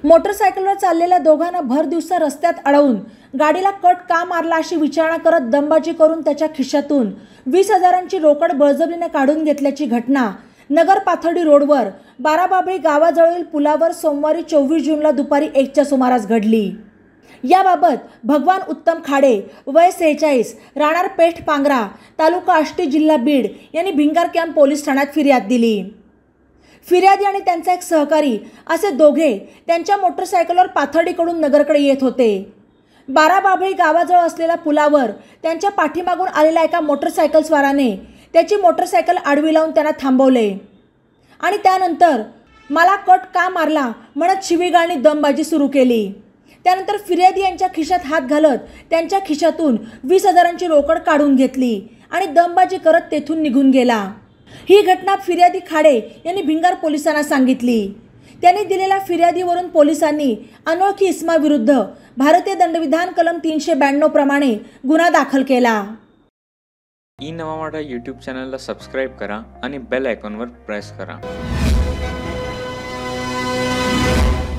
मोटरसायकलवर चाललेल्या दोघांना भर दिवसा रस्त्यात अडवून गाडीला कट का मारला अशी विचारणा करत दमबाजी करून त्याच्या खिशातून 20,000ची रोकड बळजबरीने काढून घेतल्याची घटना नगर पाथर्डी रोडवर बाराबाबळी गावाजवळील पुलावर सोमवारी 24 जूनला दुपारी 1च्या सुमारास घडली। याबाबत भगवान उत्तम खाडे वय 46 राहणार पेठ पांगरा तालुका आष्टी जिल्हा बीड यांनी भिंगार कॅम्प पोलीस ठाण्यात फिर्याद दिली। फिर्यादी आणि त्यांचा एक सहकारी असे दोघे त्यांच्या मोटरसायकलवर पाथर्डीकडून नगरकडे येत होते। बाराबाबळी गावाजवळ असलेल्या पुलावर त्यांच्या पाठीमागून आलेल्या एका मोटरसायकलस्वाराने त्याची मोटरसायकल आडवी लावून त्यांना थांबवले आणि त्यानंतर मला कट का मारला म्हणत शिवीगाळणी दमबाजी सुरू केली। त्यानंतर फिर्यादी यांच्या खिशात हात घालत त्यांच्या खिशातून 20,000ची रोकड काढून घेतली आणि दमबाजी करत तेथून निघून गेला। ही घटना फिर्यादी खाडे यांनी भिंगार पोलिसांना सांगितली। त्यांनी दिलेल्या फिर्यादीवरून पोलिसांनी अनोळखी इसमाविरुद्ध भारतीय दंडविधान कलम 392 प्रमाणे गुन्हा दाखल केला। ई नवा मराठा यूट्यूब चॅनलला सबस्क्राइब करा आणि बेल आयकॉनवर प्रेस करा।